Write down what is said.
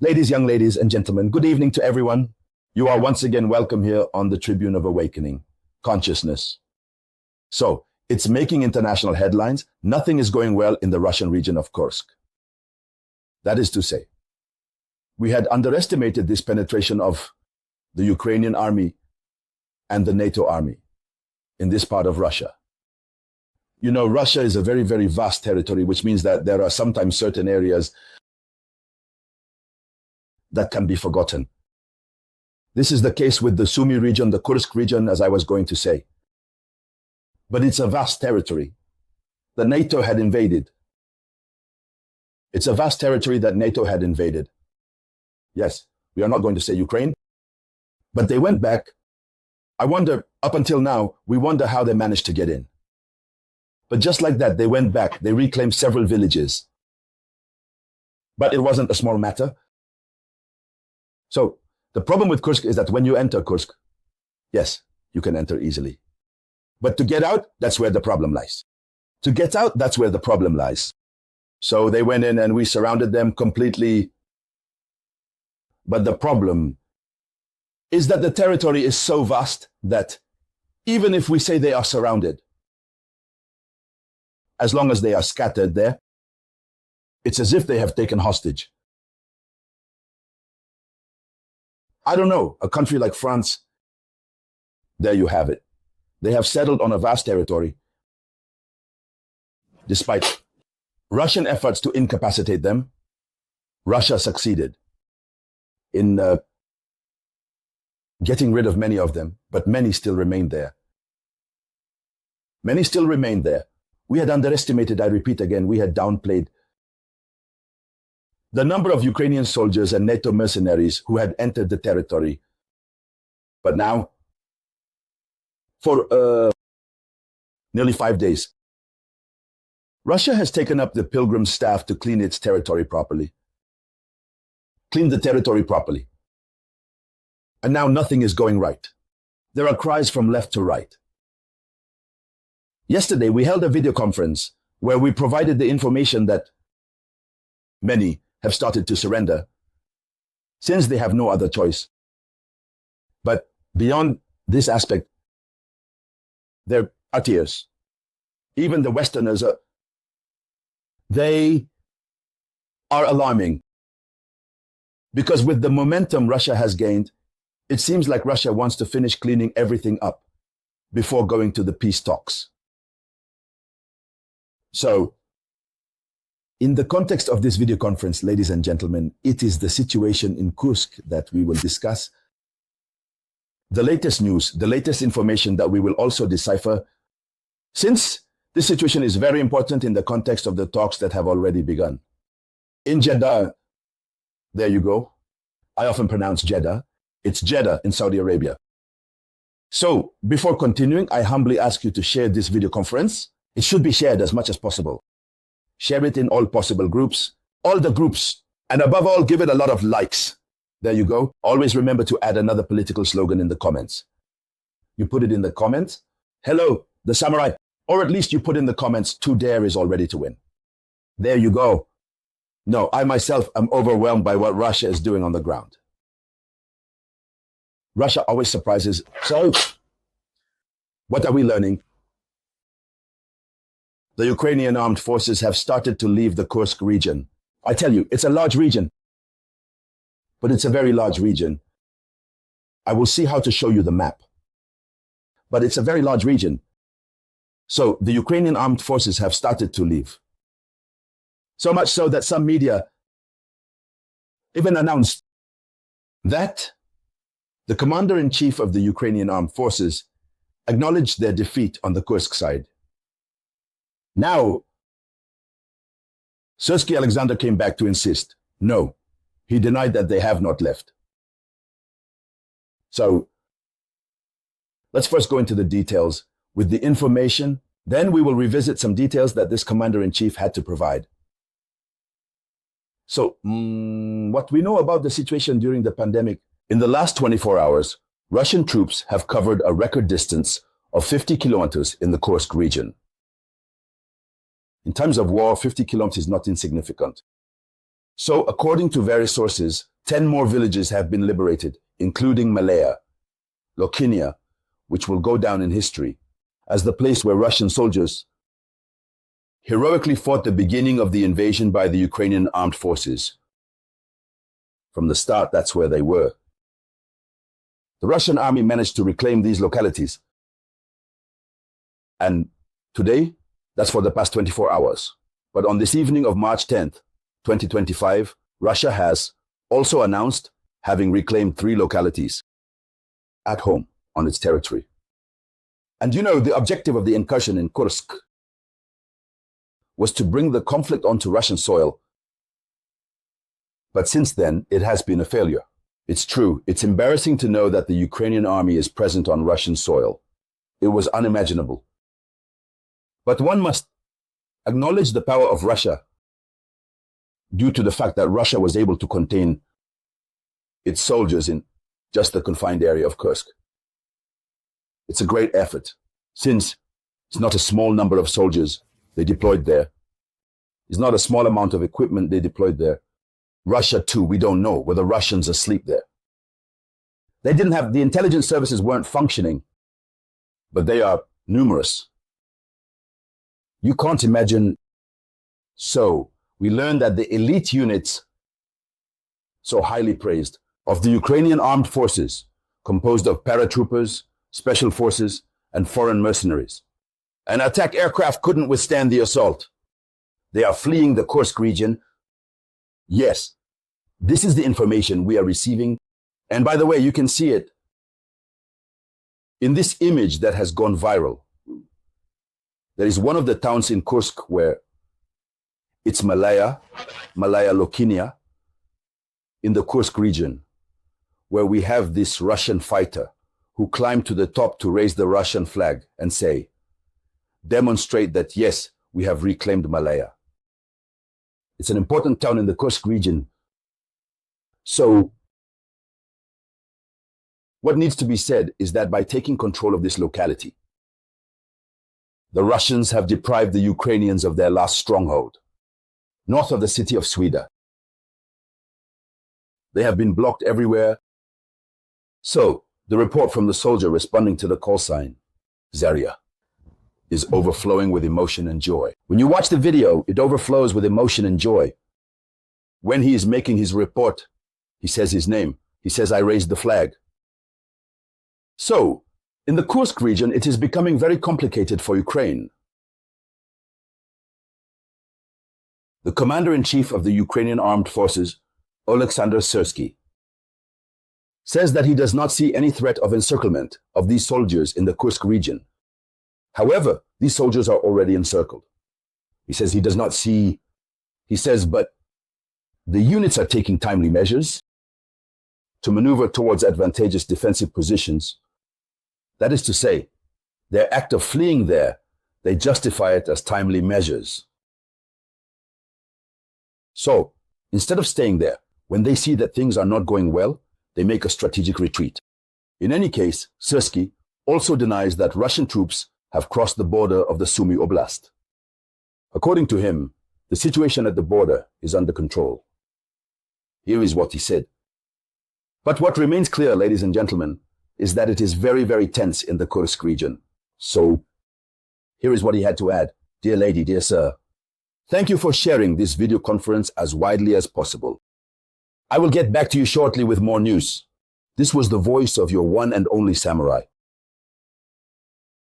Young ladies and gentlemen, good evening to everyone. You are once again welcome here on the Tribune of Awakening, Consciousness. So, it's making international headlines. Nothing is going well in the Russian region of Kursk. That is to say, we had underestimated this penetration of the Ukrainian army and the NATO army in this part of Russia. You know, Russia is a very, very vast territory, which means that there are sometimes certain areas that can be forgotten. This is the case with the Sumy region, the Kursk region, as I was going to say. But it's a vast territory that NATO had invaded. It's a vast territory that NATO had invaded. Yes, we are not going to say Ukraine, but they went back. I wonder, up until now, we wonder how they managed to get in. But just like that, they went back. They reclaimed several villages. But it wasn't a small matter. So the problem with Kursk is that when you enter Kursk, yes, you can enter easily. But to get out, that's where the problem lies. To get out, that's where the problem lies. So they went in and we surrounded them completely. But the problem is that the territory is so vast that even if we say they are surrounded, as long as they are scattered there, it's as if they have taken hostage. I don't know, a country like France, there you have it. They have settled on a vast territory. Despite Russian efforts to incapacitate them, Russia succeeded in getting rid of many of them, but many still remain there. Many still remain there. We had underestimated, I repeat again, we had downplayed the number of Ukrainian soldiers and NATO mercenaries who had entered the territory. But now, for nearly 5 days, Russia has taken up the pilgrim staff to clean its territory properly. Clean the territory properly. And now nothing is going right. There are cries from left to right. Yesterday, we held a video conference where we provided the information that many have started to surrender since they have no other choice. But beyond this aspect, there are tears. Even the Westerners, they are alarming. Because with the momentum Russia has gained, it seems like Russia wants to finish cleaning everything up before going to the peace talks. So, in the context of this video conference, ladies and gentlemen, it is the situation in Kursk that we will discuss. The latest news, the latest information that we will also decipher, since this situation is very important in the context of the talks that have already begun. In Jeddah, there you go. I often pronounce Jeddah. It's Jeddah in Saudi Arabia. So, before continuing, I humbly ask you to share this video conference. It should be shared as much as possible. Share it in all possible groups, all the groups, and above all, give it a lot of likes. There you go. Always remember to add another political slogan in the comments. You put it in the comments, hello, the samurai, or at least you put in the comments, "To dare is all ready to win." There you go. No, I myself am overwhelmed by what Russia is doing on the ground. Russia always surprises. So, what are we learning? The Ukrainian armed forces have started to leave the Kursk region. I tell you, it's a large region, but it's a very large region. I will see how to show you the map. But it's a very large region. So the Ukrainian armed forces have started to leave. So much so that some media even announced that the commander-in-chief of the Ukrainian armed forces acknowledged their defeat on the Kursk side. Now, Zelensky Alexander came back to insist. No, he denied that they have not left. So, let's first go into the details with the information. Then we will revisit some details that this commander-in-chief had to provide. So, what we know about the situation during the pandemic, in the last 24 hours, Russian troops have covered a record distance of 50 kilometers in the Kursk region. In terms of war, 50 kilometers is not insignificant. So, according to various sources, 10 more villages have been liberated, including Malaya, Lokinia, which will go down in history as the place where Russian soldiers heroically fought the beginning of the invasion by the Ukrainian armed forces. From the start, that's where they were. The Russian army managed to reclaim these localities. And today, that's for the past 24 hours. But on this evening of March 10th, 2025, Russia has also announced having reclaimed 3 localities at home on its territory. And you know, the objective of the incursion in Kursk was to bring the conflict onto Russian soil. But since then, it has been a failure. It's true, it's embarrassing to know that the Ukrainian army is present on Russian soil. It was unimaginable. But one must acknowledge the power of Russia due to the fact that Russia was able to contain its soldiers in just the confined area of Kursk. It's a great effort, since it's not a small number of soldiers they deployed there. It's not a small amount of equipment they deployed there. Russia, too, we don't know, were the Russians asleep there? They didn't have, the intelligence services weren't functioning, but they are numerous. You can't imagine. So, we learned that the elite units, so highly praised, of the Ukrainian armed forces, composed of paratroopers, special forces, and foreign mercenaries. An attack aircraft couldn't withstand the assault. They are fleeing the Kursk region. Yes, this is the information we are receiving. And by the way, you can see it in this image that has gone viral. There is one of the towns in Kursk where it's Malaya Lokinia, in the Kursk region, where we have this Russian fighter who climbed to the top to raise the Russian flag and say, demonstrate that, yes, we have reclaimed Malaya. It's an important town in the Kursk region. So, what needs to be said is that by taking control of this locality, the Russians have deprived the Ukrainians of their last stronghold, north of the city of Sweden. They have been blocked everywhere. So, the report from the soldier responding to the call sign, Zarya, is overflowing with emotion and joy. When you watch the video, it overflows with emotion and joy. When he is making his report, he says his name. He says, I raised the flag. So, in the Kursk region, it is becoming very complicated for Ukraine. The commander-in-chief of the Ukrainian armed forces, Oleksandr Syrsky, says that he does not see any threat of encirclement of these soldiers in the Kursk region. However, these soldiers are already encircled. He says he does not see, he says, but the units are taking timely measures to maneuver towards advantageous defensive positions. That is to say, their act of fleeing there, they justify it as timely measures. So, instead of staying there, when they see that things are not going well, they make a strategic retreat. In any case, Syrsky also denies that Russian troops have crossed the border of the Sumy Oblast. According to him, the situation at the border is under control. Here is what he said. But what remains clear, ladies and gentlemen, is that it is very, very tense in the Kursk region. So, here is what he had to add. Dear lady, dear sir, thank you for sharing this video conference as widely as possible. I will get back to you shortly with more news. This was the voice of your one and only samurai.